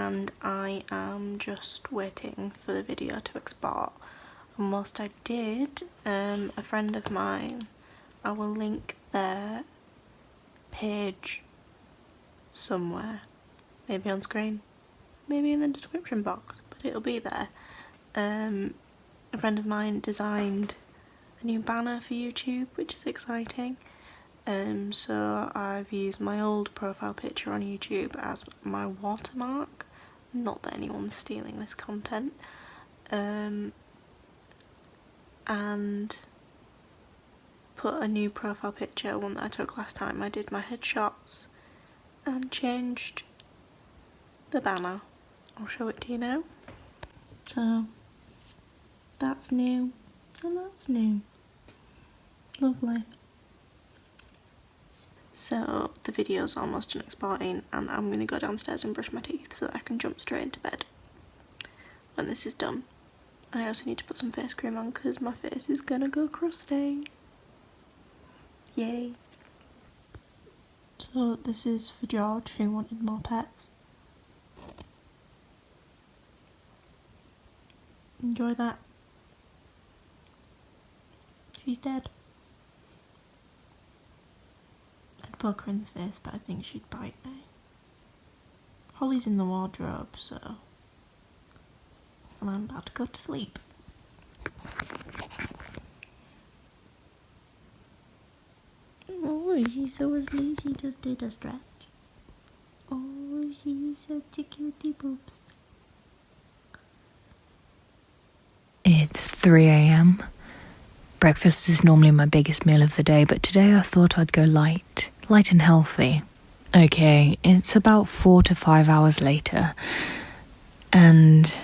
and I am just waiting for the video to export. And whilst I did, a friend of mine, I will link their page somewhere, maybe on screen, maybe in the description box, but it'll be there. A friend of mine designed a new banner for YouTube, which is exciting. So I've used my old profile picture on YouTube as my watermark. Not that anyone's stealing this content. And put a new profile picture, one that I took last time I did my headshots, and changed the banner. I'll show it to you now. So that's new, and that's new. Lovely. So the video's almost done exporting, and I'm going to go downstairs and brush my teeth so that I can jump straight into bed when this is done. I also need to put some face cream on because my face is gonna go crusty. Yay. So this is for George, who wanted more pets. Enjoy that. She's dead. I'd poke her in the face, but I think she'd bite me. Holly's in the wardrobe, so... and I'm about to go to sleep. Oh, she's so asleep, she just did a stretch. Oh, she's such a cutie poops. It's 3 a.m. Breakfast is normally my biggest meal of the day, but today I thought I'd go light and healthy. Okay, it's about 4 to 5 hours later, and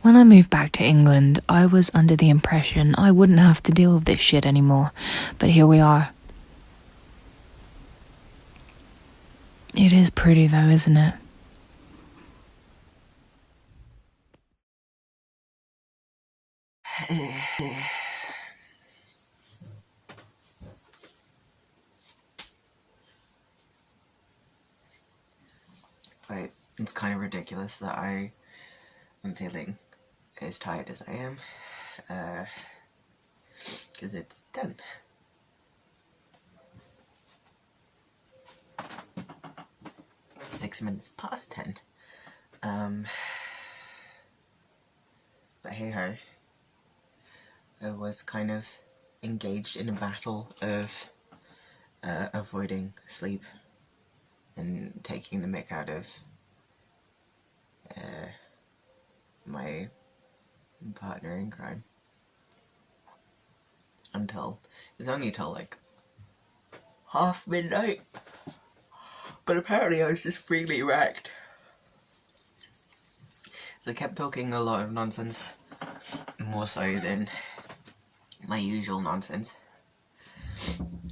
when I moved back to England, I was under the impression I wouldn't have to deal with this shit anymore, but here we are. It is pretty though, isn't it? But it's kind of ridiculous that I am feeling as tired as I am, because it's done. 6 minutes past 10. But hey ho, I was kind of engaged in a battle of avoiding sleep and taking the mick out of my partner in crime until, it's only till like half midnight, but apparently I was just freely wrecked. So I kept talking a lot of nonsense, more so than my usual nonsense,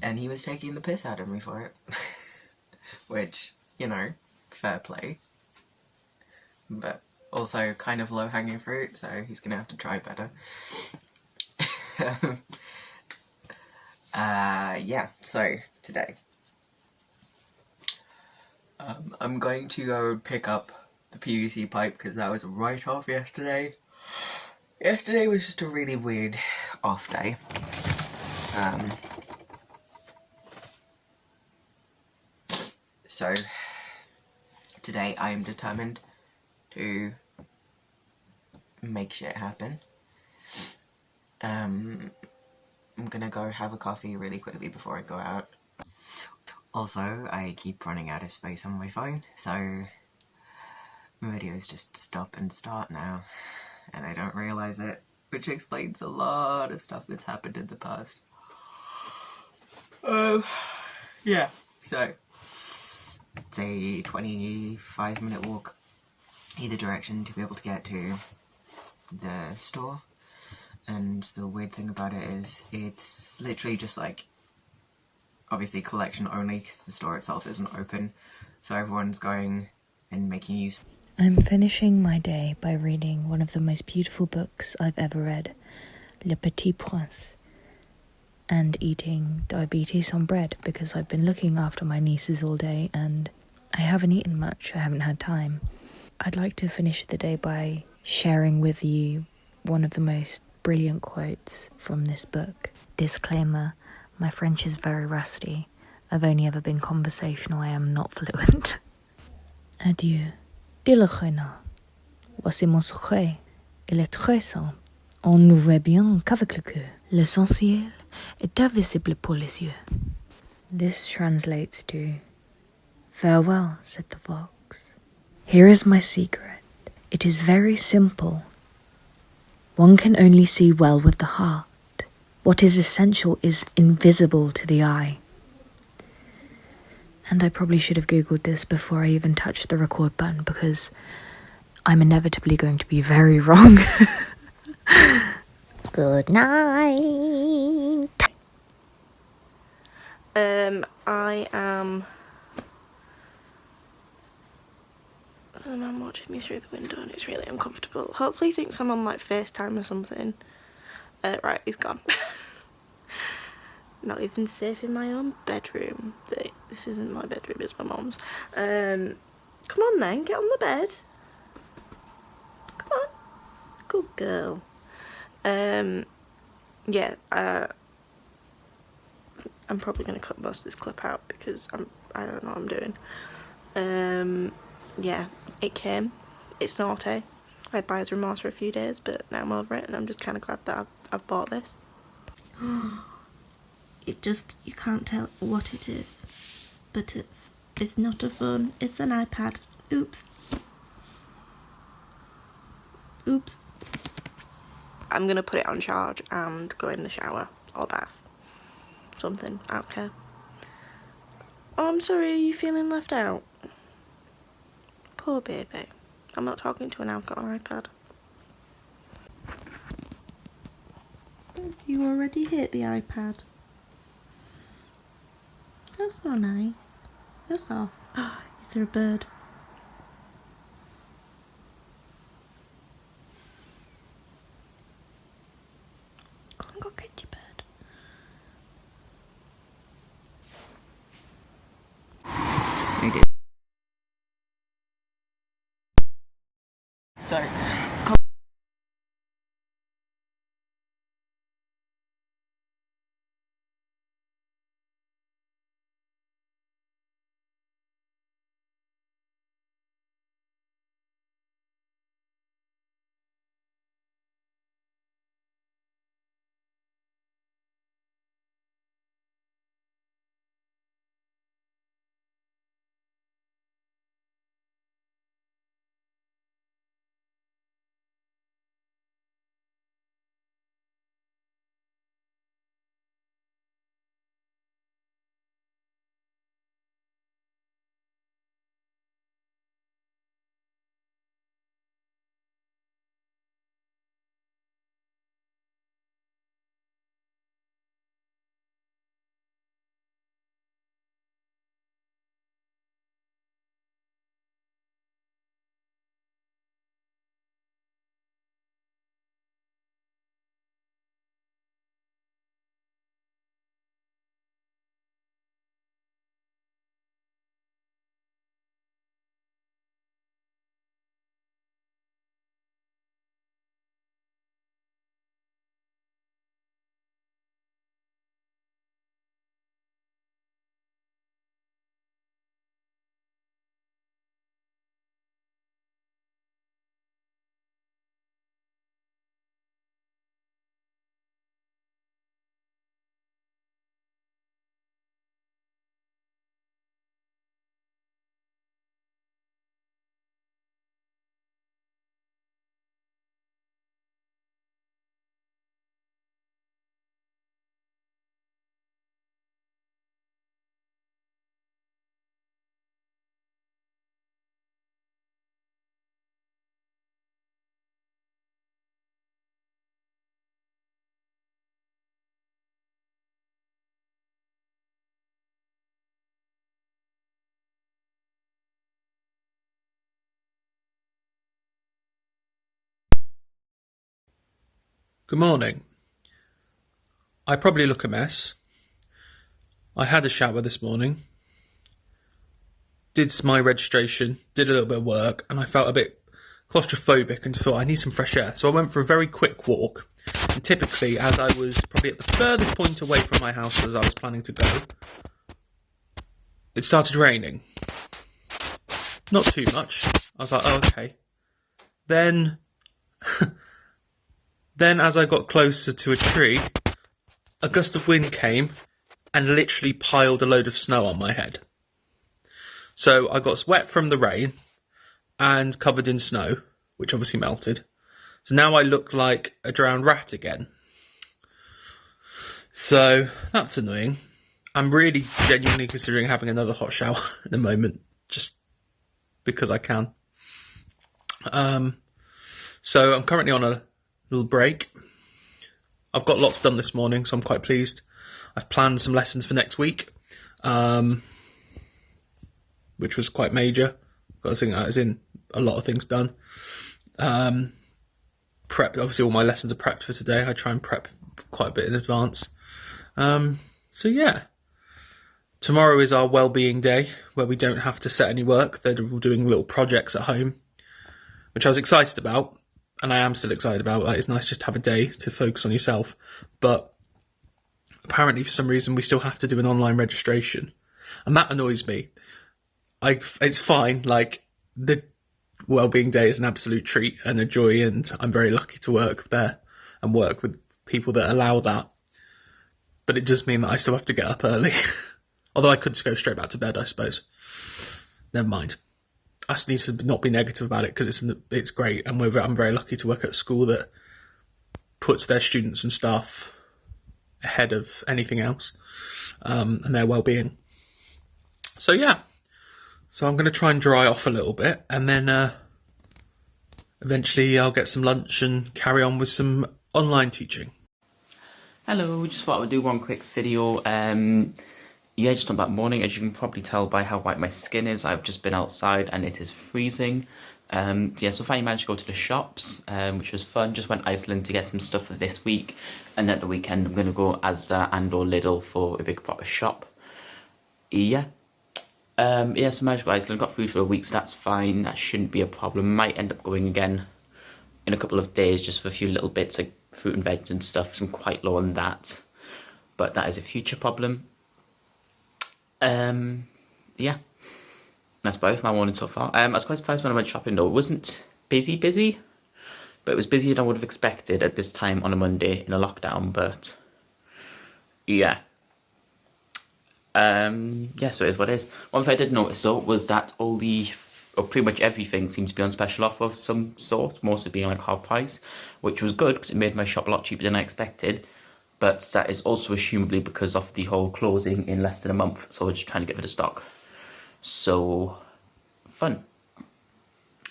and he was taking the piss out of me for it. Which, you know, fair play, but also kind of low-hanging fruit, so he's gonna have to try better. Yeah, so today I'm going to go pick up the PVC pipe because that was a write-off yesterday. Yesterday was just a really weird off day. So today I am determined to make shit happen. I'm gonna go have a coffee really quickly before I go out. Also, I keep running out of space on my phone, so my videos just stop and start now, and I don't realise it, which explains a lot of stuff that's happened in the past. Yeah, so it's a 25-minute walk either direction to be able to get to the store, and the weird thing about it is it's literally just like, obviously collection only because the store itself isn't open, so everyone's going and making use. I'm finishing my day by reading one of the most beautiful books I've ever read, Le Petit Prince. and eating diabetes on bread because I've been looking after my nieces all day and I haven't eaten much. I haven't had time. I'd like to finish the day by sharing with you one of the most brilliant quotes from this book. Disclaimer, my French is very rusty. I've only ever been conversational, I am not fluent. Adieu. Dis le renard. Voici mon secret. Il est très simple. On ne voit bien qu'avec le cœur. L'essentiel est invisible pour les yeux. This translates to, farewell, said the fox. Here is my secret. It is very simple. One can only see well with the heart. What is essential is invisible to the eye. And I probably should have Googled this before I even touched the record button because I'm inevitably going to be very wrong. Good night. I am... And I'm watching me through the window and it's really uncomfortable. Hopefully he thinks I'm on like FaceTime or something. Right, he's gone. Not even safe in my own bedroom. This isn't my bedroom, it's my mum's. Come on then, get on the bed. Come on. Good girl. Yeah, I'm probably going to cut most of this clip out because I don't know what I'm doing. Yeah, it came. It's naughty. I had buyer's remorse for a few days, but now I'm over it and I'm just kind of glad that I've bought this. You can't tell what it is, but it's not a phone, it's an iPad. Oops. Oops. I'm gonna put it on charge and go in the shower or bath. Something, I don't care. Oh, I'm sorry, are you feeling left out? Poor baby. I'm not talking to her now, I've got an iPad. You already hit the iPad. That's not nice. That's all. Oh, is there a bird? Go and go get your bird. You did. So, Good morning. I probably look a mess. I had a shower this morning, did my registration, did a little bit of work, and I felt a bit claustrophobic and just thought I need some fresh air. So I went for a very quick walk. And typically, as I was probably at the furthest point away from my house as I was planning to go, it started raining. Not too much. I was like, oh, okay. Then as I got closer to a tree, a gust of wind came and literally piled a load of snow on my head. So I got wet from the rain and covered in snow, which obviously melted. So now I look like a drowned rat again. So that's annoying. I'm really genuinely considering having another hot shower in a moment, just because I can. So I'm currently on a little break. I've got lots done this morning, so I'm quite pleased. I've planned some lessons for next week, which was quite major. Got to think that as in a lot of things done. Prep, obviously all my lessons are prepped for today. I try and prep quite a bit in advance. So yeah. Tomorrow is our well-being day, where we don't have to set any work. They're all doing little projects at home, which I was excited about, and I am still excited about. Like, it's nice just to have a day to focus on yourself. But apparently, for some reason, we still have to do an online registration, and that annoys me. It's fine. Like, the well-being day is an absolute treat and a joy, and I'm very lucky to work there and work with people that allow that. But it does mean that I still have to get up early. Although I could go straight back to bed, I suppose. Never mind. I just need to not be negative about it, because it's great, and I'm very lucky to work at a school that puts their students and staff ahead of anything else, and their well-being. So yeah. So I'm going to try and dry off a little bit, and then eventually I'll get some lunch and carry on with some online teaching. Hello, just thought I would do one quick video. Yeah, just on that morning. As you can probably tell by how white my skin is, I've just been outside and it is freezing. Yeah, so finally managed to go to the shops, which was fun. Just went Iceland to get some stuff for this week, and at the weekend I'm going to go Asda and or Lidl for a big proper shop. Yeah. Yeah, so managed to go Iceland, got food for a week, so that's fine. That shouldn't be a problem. Might end up going again in a couple of days just for a few little bits like fruit and veg and stuff. So I'm quite low on that, but that is a future problem. Yeah, that's both my morning so far. I was quite surprised when I went shopping though. It wasn't busy, but it was busier than I would have expected at this time on a Monday in a lockdown, but yeah. Yeah, so it is what it is. One thing I did notice though was that pretty much everything seemed to be on special offer of some sort, mostly being like half price, which was good because it made my shop a lot cheaper than I expected. But that is also assumably because of the whole closing in less than a month, so we're just trying to get rid of stock. So, fun.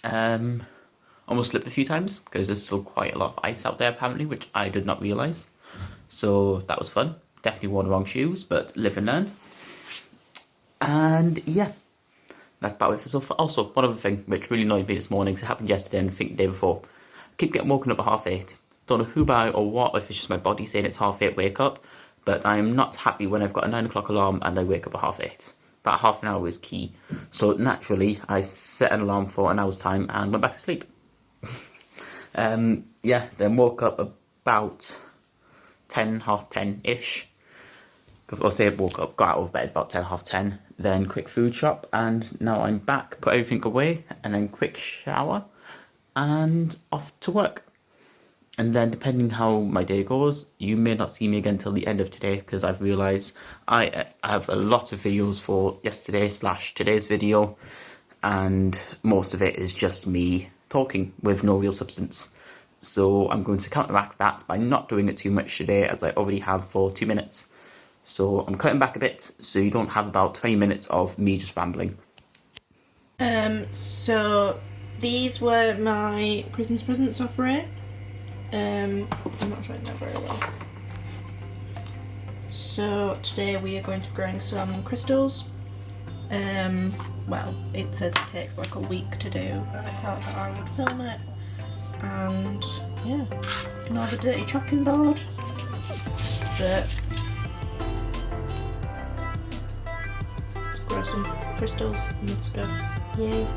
Almost slipped a few times, because there's still quite a lot of ice out there apparently, which I did not realise. So, that was fun. Definitely wore the wrong shoes, but live and learn. And, yeah. That's about it for so far. Also, one other thing, which really annoyed me this morning, because it happened yesterday and I think the day before. I keep getting woken up at 8:30. Don't know who by or what, if it's just my body saying it's 8:30 wake up, but I am not happy when I've got a 9 o'clock alarm and I wake up at 8:30. That half an hour is key. So naturally, I set an alarm for an hour's time and went back to sleep. Yeah, then woke up about 10, half 10-ish. I'll say I woke up, got out of bed about 10, half 10, then quick food shop, and now I'm back, put everything away, and then quick shower, and off to work. And then depending how my day goes, you may not see me again till the end of today, because I've realised I have a lot of videos for yesterday/today's video, and most of it is just me talking with no real substance. So I'm going to counteract that by not doing it too much today, as I already have for 2 minutes. So I'm cutting back a bit, so you don't have about 20 minutes of me just rambling. So these were my Christmas presents off Ray. I'm not showing that very well. So today we are going to be growing some crystals. Well, it says it takes like a week to do, but I thought that I would film it. And yeah, another dirty chopping board. it. Let's grow some crystals and stuff. Yay.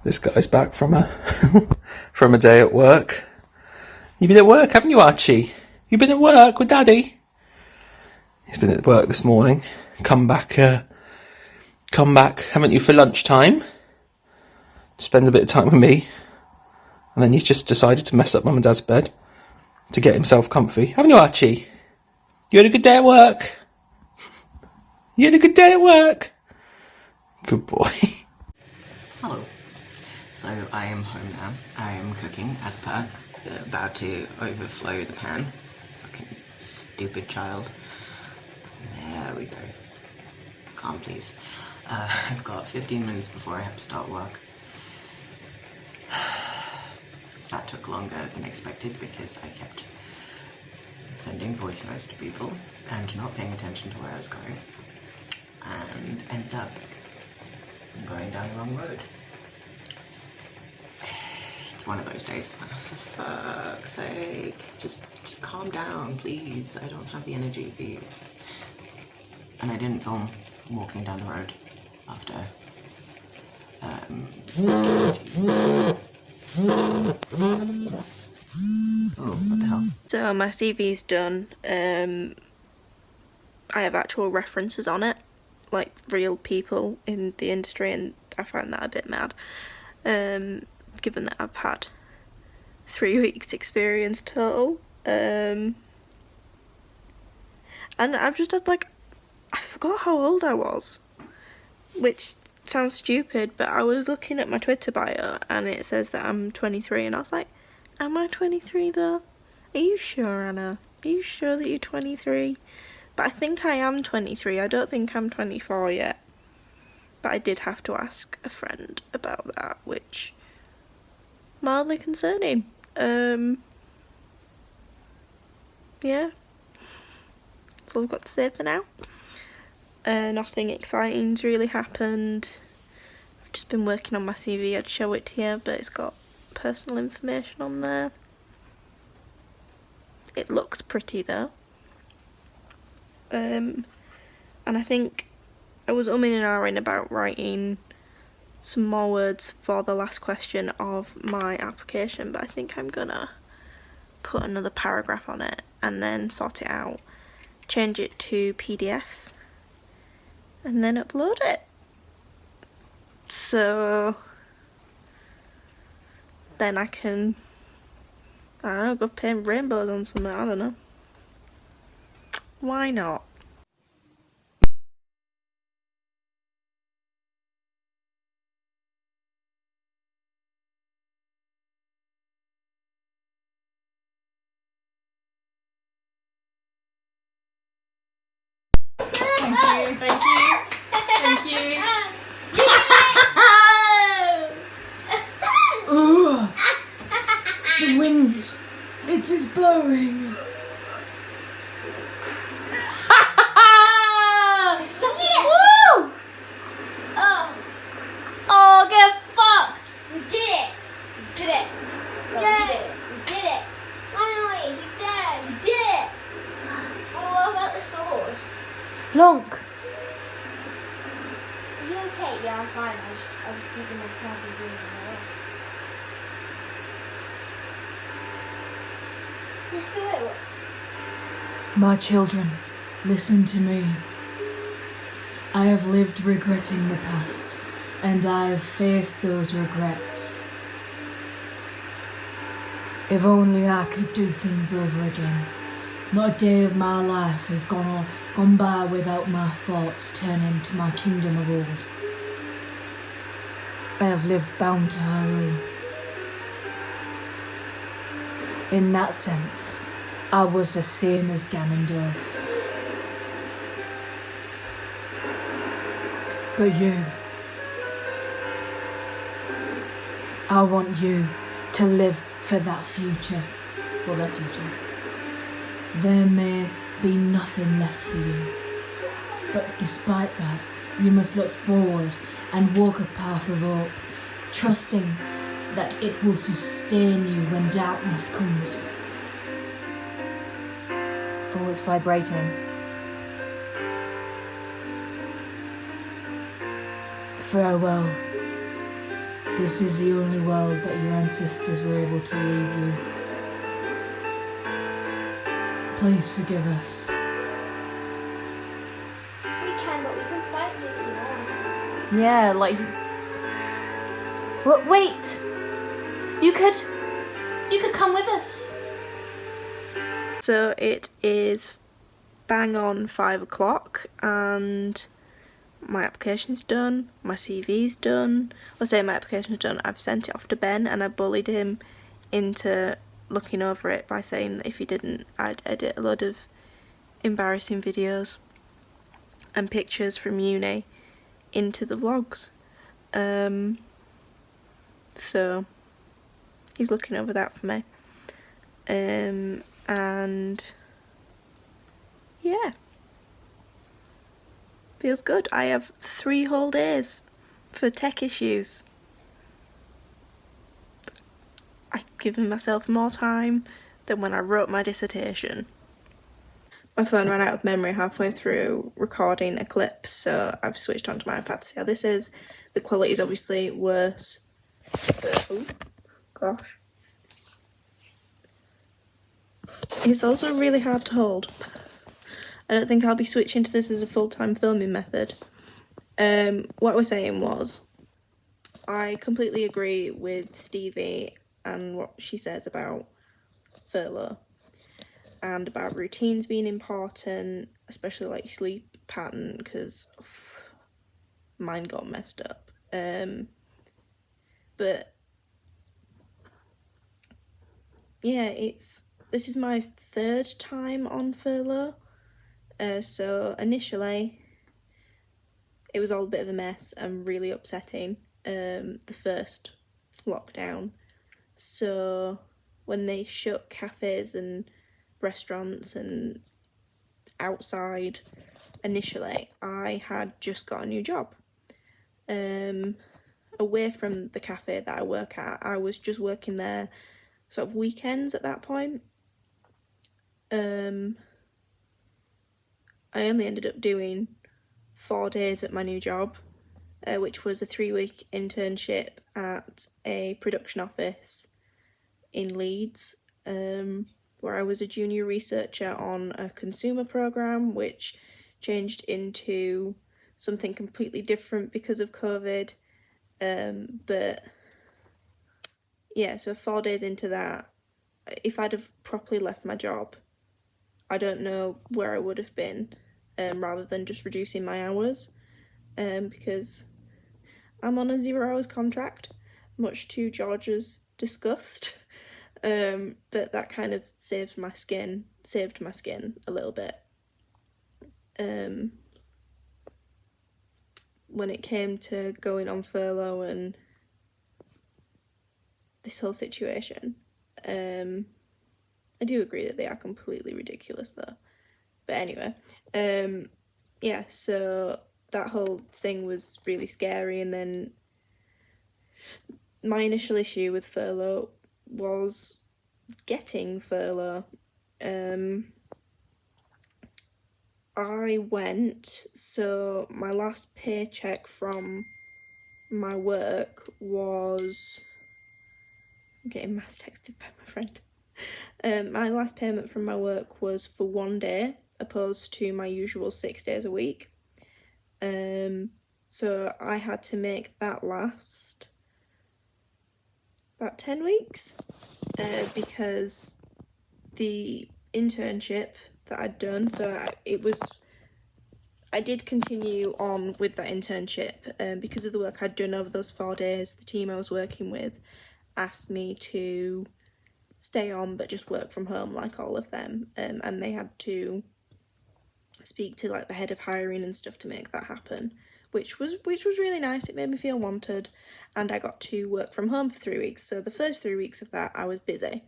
This guy's back from a from a day at work. You've been at work, haven't you, Archie? You've been at work with Daddy? He's been at work this morning. Come back, haven't you, for lunchtime? Spends a bit of time with me. And then he's just decided to mess up Mum and Dad's bed to get himself comfy. Haven't you, Archie? You had a good day at work? You had a good day at work? Good boy. Hello. So I am home now. I am cooking as per. About to overflow the pan. Fucking stupid child. There we go. Calm, please. I've got 15 minutes before I have to start work. That took longer than expected because I kept sending voice notes to people and not paying attention to where I was going. And ended up going down the wrong road. It's one of those days. For fuck's sake. Just calm down, please. I don't have the energy for you. And I didn't film walking down the road after oh, what the hell? So my CV's done. I have actual references on it, like real people in the industry, and I find that a bit mad. Given that I've had 3 weeks experience total. And I've just had I forgot how old I was, which sounds stupid, but I was looking at my Twitter bio and it says that I'm 23 and I was like, am I 23 though? Are you sure, Anna? Are you sure that you're 23? But I think I am 23. I don't think I'm 24 yet. But I did have to ask a friend about that, which mildly concerning. Yeah. That's all I've got to say for now. Nothing exciting's really happened. I've just been working on my CV. I'd show it to you, but it's got personal information on there. It looks pretty though. And I think I was umming and ahhing about writing some more words for the last question of my application, but I think I'm gonna put another paragraph on it and then sort it out, change it to PDF, and then upload it. So then I can, I don't know, go paint rainbows on something, I don't know. Why not? Thank you. Thank you. Ugh. The wind, it is blowing. Woo! Oh, get fucked! We did it! We did it! Yay! We did it! Finally, he's dead! We did it! Well, what about the sword? Lonk. Are you okay? Yeah, I'm fine. I was keeping this coffee being in the way. Mr. Whitworth. My children, listen to me. I have lived regretting the past, and I have faced those regrets. If only I could do things over again. Not a day of my life has gone by without my thoughts turning to my kingdom of old. I have lived bound to Haru. In that sense, I was the same as Ganondorf. But you, I want you to live for that future, for their future. There may be nothing left for you, but despite that, you must look forward and walk a path of hope, trusting that it will sustain you when darkness comes. Oh, it's vibrating. Farewell. This is the only world that your ancestors were able to leave you. Please forgive us. We can, but we can fight if we want. Yeah, like... Wait! You could come with us. So it is bang on 5 o'clock and my application's done, my CV's done. I'll say my application's done. I've sent it off to Ben and I bullied him into looking over it by saying that if he didn't, I'd edit a load of embarrassing videos and pictures from uni into the vlogs. So he's looking over that for me. And yeah, feels good. I have 3 whole days for tech issues. I've given myself more time than when I wrote my dissertation. My phone ran out of memory halfway through recording a clip, so I've switched onto my iPad to see how this is. The quality is obviously worse. Oh, gosh. It's also really hard to hold. I don't think I'll be switching to this as a full-time filming method. What I was saying was, I completely agree with Stevie and what she says about furlough and about routines being important, especially like sleep pattern, because mine got messed up. But yeah, this is my 3rd time on furlough. So initially it was all a bit of a mess and really upsetting, the first lockdown. So when they shut cafes and restaurants and outside initially, I had just got a new job. Away from the cafe that I work at, I was just working there sort of weekends at that point. I only ended up doing 4 days at my new job, which was a 3-week internship at a production office in Leeds, where I was a junior researcher on a consumer programme, which changed into something completely different because of COVID. But yeah, so 4 days into that, if I'd have properly left my job, I don't know where I would have been, rather than just reducing my hours, because I'm on a 0 hours contract, much to George's disgust. But that kind of saved my skin a little bit. When it came to going on furlough and this whole situation, I do agree that they are completely ridiculous though. But anyway, yeah, so that whole thing was really scary, and then my initial issue with furlough was getting furlough. So my last paycheck from my work was, I'm getting mass texted by my friend. My last payment from my work was for 1 day, opposed to my usual 6 days a week. So I had to make that last about 10 weeks, because the internship that I'd done, so I did continue on with that internship, because of the work I'd done over those 4 days. The team I was working with asked me to stay on but just work from home like all of them, and they had to speak to like the head of hiring and stuff to make that happen, which was really nice. It made me feel wanted, and I got to work from home for 3 weeks. So the first 3 weeks of that I was busy,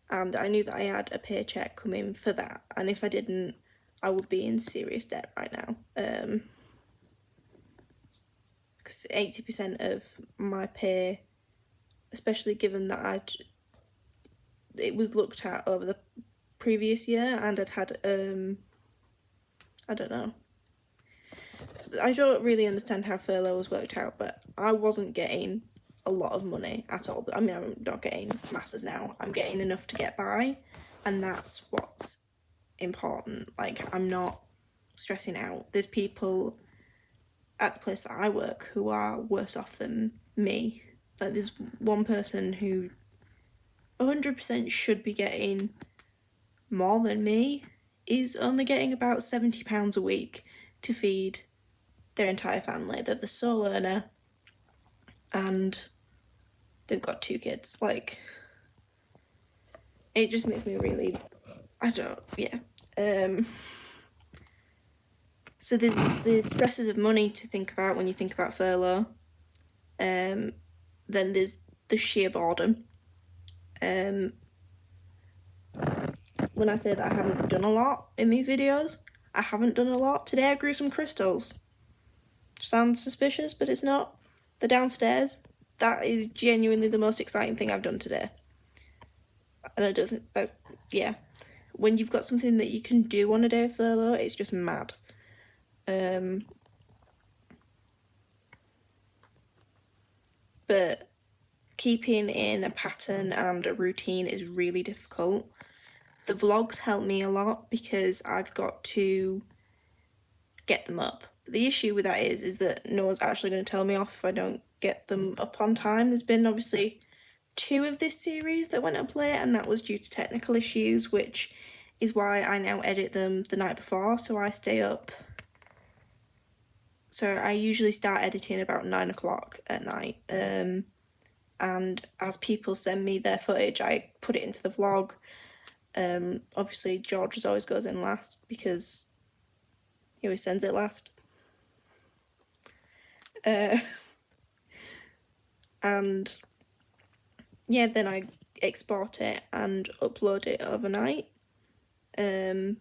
and I knew that I had a paycheck coming for that, and if I didn't, I would be in serious debt right now. Because 80% of my pay, especially given that it was looked at over the previous year, and I'd had I don't know. I don't really understand how furlough was worked out, but I wasn't getting a lot of money at all. I mean, I'm not getting masses now. I'm getting enough to get by, and that's what's important. Like, I'm not stressing out. There's people at the place that I work who are worse off than me. Like, there's one person who 100% should be getting more than me, is only getting about £70 a week to feed their entire family. They're the sole earner, and they've got 2 kids. Like, it just makes me really, so there's stresses of money to think about when you think about furlough. Then there's the sheer boredom. When I say that I haven't done a lot in these videos, I haven't done a lot. Today I grew some crystals. Sounds suspicious, but it's not. The downstairs, that is genuinely the most exciting thing I've done today. And it doesn't, when you've got something that you can do on a day of furlough, it's just mad. But keeping in a pattern and a routine is really difficult. The vlogs help me a lot because I've got to get them up. But the issue with that is that no one's actually going to tell me off if I don't get them up on time. There's been obviously 2 of this series that went up late, and that was due to technical issues, which is why I now edit them the night before, so I stay up. So I usually start editing about 9 o'clock at night, and as people send me their footage, I put it into the vlog. Obviously George's always goes in last because he always sends it last. And yeah, then I export it and upload it overnight. That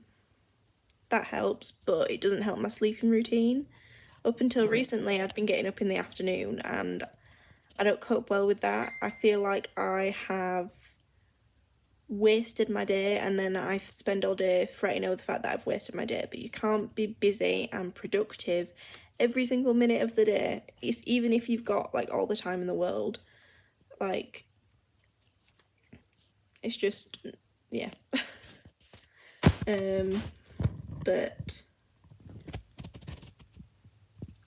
helps, but it doesn't help my sleeping routine. Up until recently, I'd been getting up in the afternoon, and I don't cope well with that. I feel like I have wasted my day, and then I spend all day fretting over the fact that I've wasted my day. But you can't be busy and productive every single minute of the day. Even if you've got like all the time in the world, like, it's just, yeah. But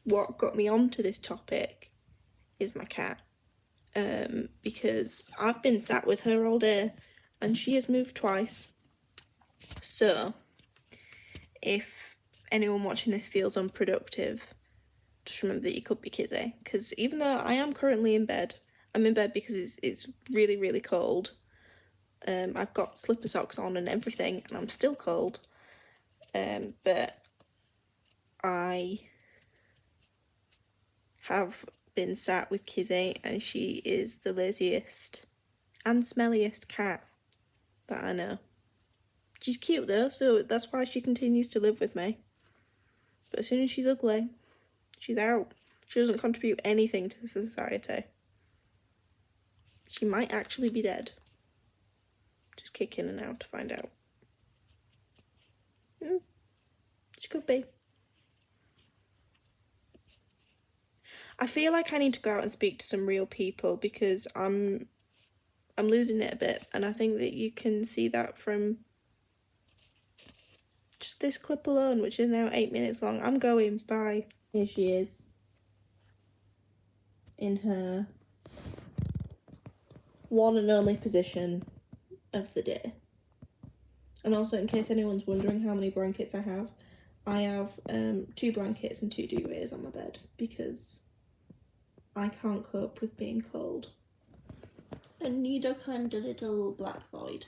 what got me onto this topic is my cat. Because I've been sat with her all day and she has moved twice. So if anyone watching this feels unproductive, just remember that you could be Kizzy. Because even though I am currently in bed, I'm in bed because it's really, really cold. I've got slipper socks on and everything, and I'm still cold. But I have been sat with Kizzy, and she is the laziest and smelliest cat that I know. She's cute though, so that's why she continues to live with me. But as soon as she's ugly, she's out. She doesn't contribute anything to society. She might actually be dead. Just kick in and out to find out. She could be. I feel like I need to go out and speak to some real people because I'm losing it a bit, and I think that you can see that from just this clip alone, which is now 8 minutes long. I'm going. Bye. Here she is in her one and only position of the day. And also, in case anyone's wondering how many blankets I have 2 blankets and 2 duvets on my bed because I can't cope with being cold. And neither can the little black void.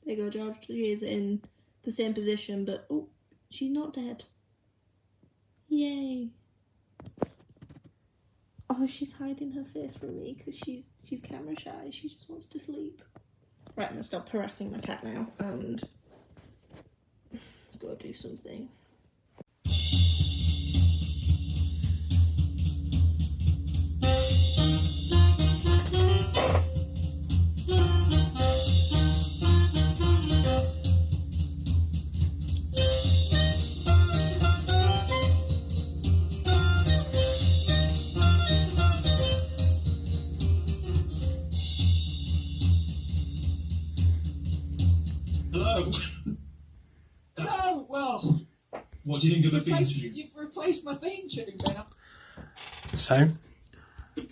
There you go, George. She is in the same position, but She's not dead. Yay. Oh, she's hiding her face from me because she's camera shy. She just wants to sleep. Right, I'm gonna stop harassing my cat now and go do something. Hello. Oh, well, What do you think of the theme tune? you've replaced my theme tune now. So,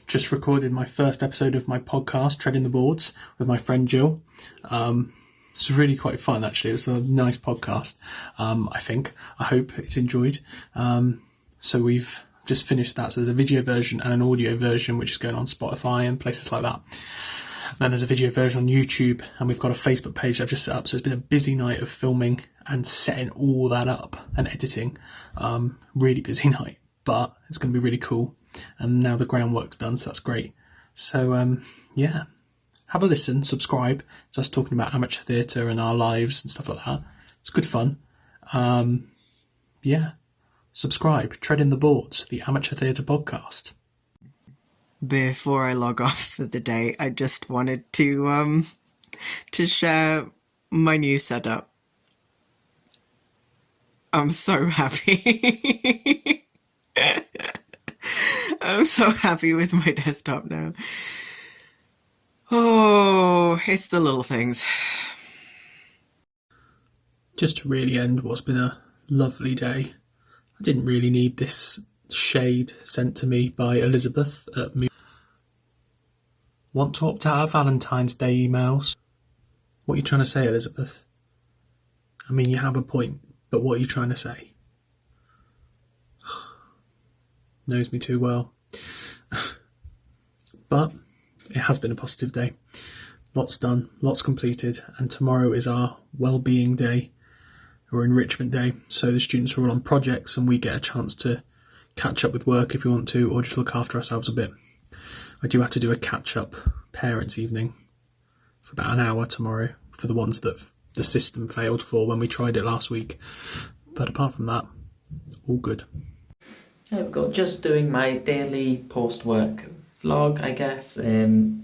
just recorded my first episode of my podcast, Treading the Boards, with my friend Jill. It's really quite fun, actually. It was a nice podcast, I think. I hope it's enjoyed. So we've just finished that. So there's a video version and an audio version, which is going on Spotify and places like that. Then there's a video version on YouTube, and we've got a Facebook page that I've just set up. So it's been a busy night of filming and setting all that up and editing. Really busy night, but it's going to be really cool. And now the groundwork's done, so that's great. So, yeah, have a listen, subscribe. It's us talking about amateur theatre and our lives and stuff like that. It's good fun. Yeah, subscribe. Treading the Boards, the amateur theatre podcast. Before I log off for the day, I just wanted to share my new setup. I'm so happy. I'm so happy with my desktop now. Oh, it's the little things. Just to really end what's been a lovely day. I didn't really need this shade sent to me by Elizabeth at Mo. Want to opt out of Valentine's Day emails? What are you trying to say, Elizabeth? I mean, you have a point, but what are you trying to say? Knows me too well. But it has been a positive day. Lots done, lots completed, and tomorrow is our well-being day, or enrichment day. So the students are all on projects and we get a chance to catch up with work if we want to, or just look after ourselves a bit. I do have to do a catch-up parents' evening for about an hour tomorrow for the ones that the system failed for when we tried it last week. But apart from that, all good. I've got just doing my daily post-work vlog, I guess. Also one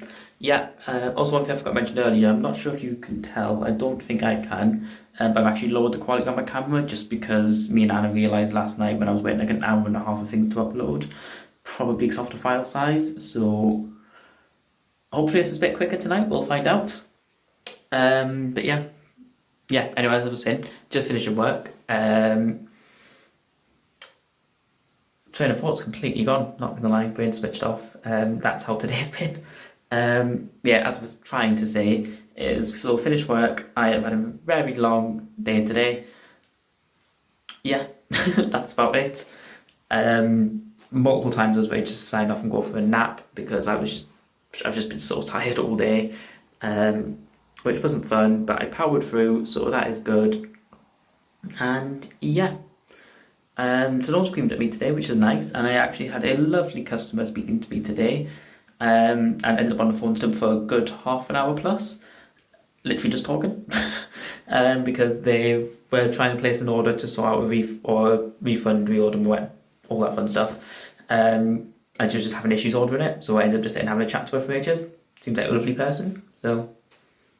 thing I forgot to mention earlier, I'm not sure if you can tell, I don't think I can, but I've actually lowered the quality on my camera just because me and Anna realised last night when I was waiting like an hour and a half of things to upload, probably because of the file size, so hopefully this is a bit quicker tonight, we'll find out. But yeah, anyway, as I was saying, just finishing work. Train of thought's completely gone, not gonna lie, brain switched off. That's how today's been. As I was trying to say, is for finished work, I have had a very long day today. Yeah, that's about it. Multiple times I was ready to sign off and go for a nap because I've just been so tired all day, which wasn't fun, but I powered through, so that is good. And yeah. So no one screamed at me today, which is nice, and I actually had a lovely customer speaking to me today, and ended up on the phone to them for a good half an hour plus, literally just talking, because they were trying to place an order to sort out a refund, reorder, all that fun stuff, and she was just having issues ordering it, so I ended up just sitting having a chat to her for ages. Seems like a lovely person, so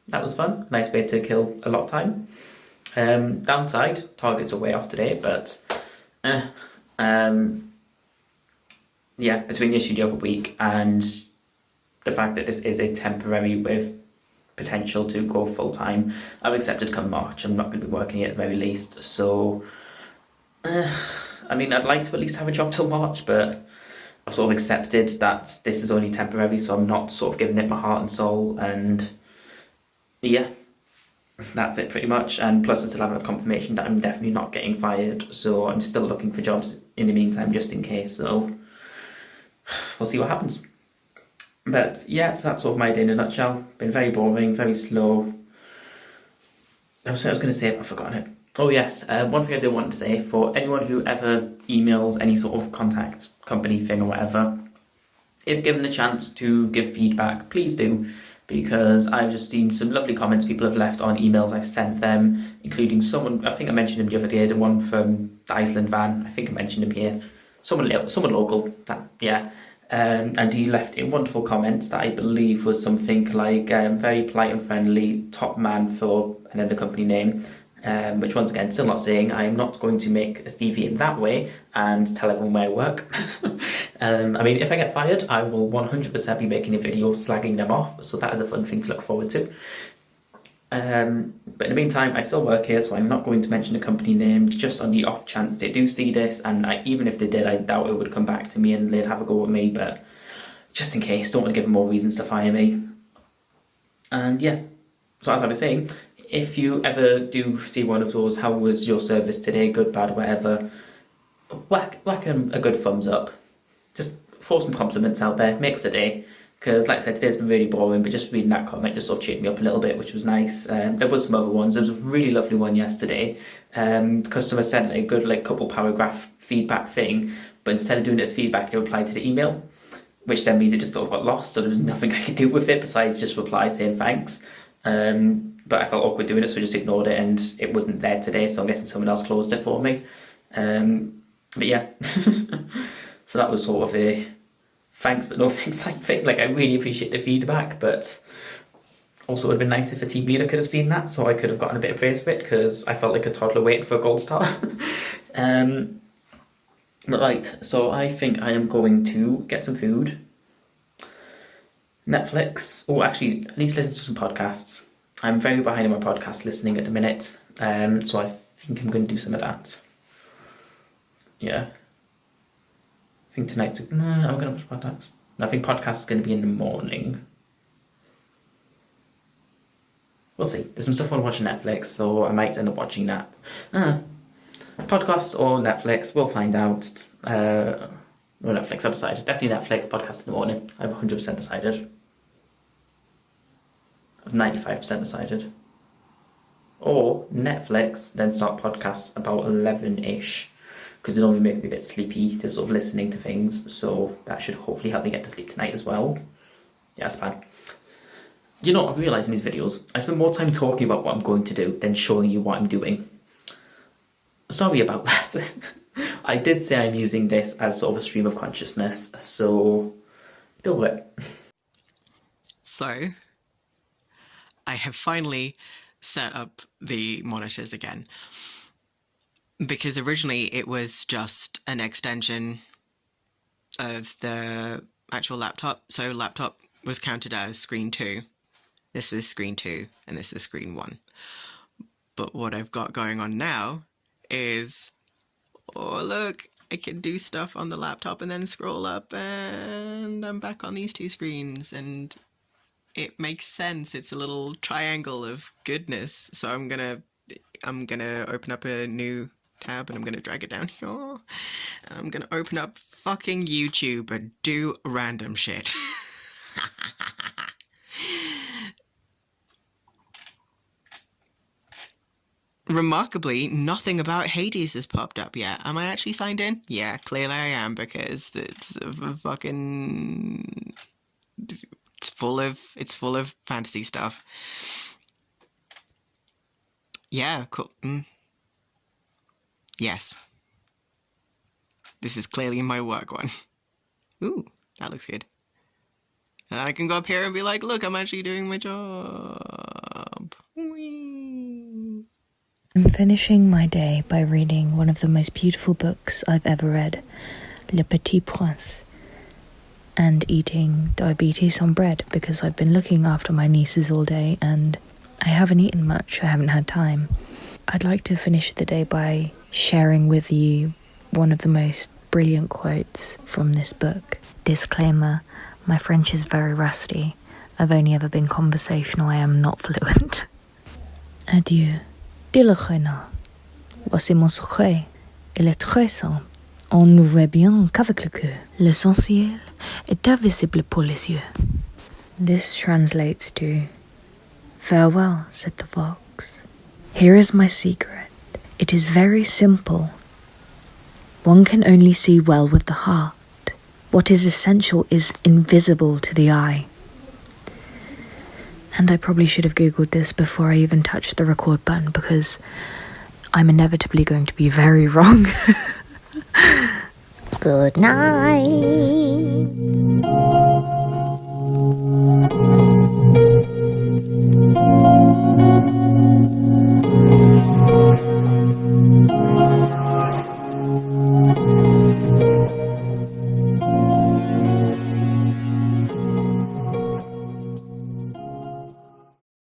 that was fun, nice way to kill a lot of time. Downside, targets are way off today, but between the issue the other week and the fact that this is a temporary with potential to go full time, I've accepted come March I'm not going to be working at the very least, so I mean, I'd like to at least have a job till March, but I've sort of accepted that this is only temporary, so I'm not sort of giving it my heart and soul, and yeah, that's it pretty much. And plus I still haven't had confirmation that I'm definitely not getting fired, so I'm still looking for jobs in the meantime just in case, so we'll see what happens. But yeah, so that's sort of my day in a nutshell. Been very boring, very slow. I was going to say it, but I've forgotten it. Oh yes, one thing I did want to say, for anyone who ever emails any sort of contact company thing or whatever, if given the chance to give feedback, please do, because I've just seen some lovely comments people have left on emails I've sent them, including someone, I think I mentioned him the other day, the one from the Iceland van, I think I mentioned him here, someone local, and he left in wonderful comments that I believe was something like, very polite and friendly, top man for, and then the company name, which once again, still not saying I am not going to make a Stevie in that way and tell everyone where I work. I mean, if I get fired, I will 100% be making a video slagging them off, so that is a fun thing to look forward to. But in the meantime, I still work here, so I'm not going to mention the company name, just on the off chance they do see this, and even if they did, I doubt it would come back to me and they'd have a go at me, but just in case, don't want to give them more reasons to fire me. And yeah, so as I was saying, if you ever do see one of those, how was your service today, good, bad, whatever, whack a good thumbs up. Just throw some compliments out there, makes the day. Because like I said, today's been really boring, but just reading that comment just sort of cheered me up a little bit, which was nice. There was some other ones. There was a really lovely one yesterday. The customer sent a good couple paragraph feedback thing, but instead of doing it as feedback, they replied to the email, which then means it just sort of got lost, so there was nothing I could do with it besides just reply saying thanks. But I felt awkward doing it, so I just ignored it, and it wasn't there today, so I'm guessing someone else closed it for me. But yeah, so that was sort of a thanks but no thanks type thing. I really appreciate the feedback, but also it would have been nice if a team leader could have seen that, so I could have gotten a bit of praise for it, because I felt like a toddler waiting for a gold star. But right, so I think I am going to get some food, Netflix, actually I need to listen to some podcasts. I'm very behind on my podcast listening at the minute, so I think I'm going to do some of that. Yeah. I think tonight, I'm going to watch podcasts. I think podcast is going to be in the morning. We'll see. There's some stuff I want to watch on Netflix, so I might end up watching that. Podcast or Netflix, we'll find out. No, Netflix, I've decided. Definitely Netflix, podcast in the morning. I've 100% decided. I've 95% decided. Or Netflix, then start podcasts about 11-ish. Because it only makes me a bit sleepy to sort of listening to things, so that should hopefully help me get to sleep tonight as well. Yeah, that's fine. You know, I've realised in these videos, I spend more time talking about what I'm going to do than showing you what I'm doing. Sorry about that. I did say I'm using this as sort of a stream of consciousness, so deal with it. So, I have finally set up the monitors again. Because originally it was just an extension of the actual laptop. So laptop was counted as screen 2. This was screen 2 and this was screen 1. But what I've got going on now is, oh look, I can do stuff on the laptop and then scroll up and I'm back on these two screens and it makes sense. It's a little triangle of goodness. So I'm gonna open up a new tab and I'm gonna drag it down here and I'm gonna open up fucking YouTube and do random shit. Remarkably, nothing about Hades has popped up yet. Am I actually signed in? Yeah, clearly I am, because it's fucking it's full of fantasy stuff. Yeah, cool. Yes. This is clearly my work one. Ooh, that looks good. And I can go up here and be like, look, I'm actually doing my job. Whee! I'm finishing my day by reading one of the most beautiful books I've ever read, Le Petit Prince, and eating diabetes on bread because I've been looking after my nieces all day and I haven't eaten much, I haven't had time. I'd like to finish the day by sharing with you one of the most brilliant quotes from this book. Disclaimer, my French is very rusty. I've only ever been conversational, I am not fluent. Adieu. Dis le renard. Voici mon secret. Il est très simple. On ne voit bien qu'avec le cœur. L'essentiel est invisible pour les yeux. This translates to, farewell, said the fox. Here is my secret. It is very simple. One can only see well with the heart. What is essential is invisible to the eye. And I probably should have Googled this before I even touched the record button, because I'm inevitably going to be very wrong. Good night.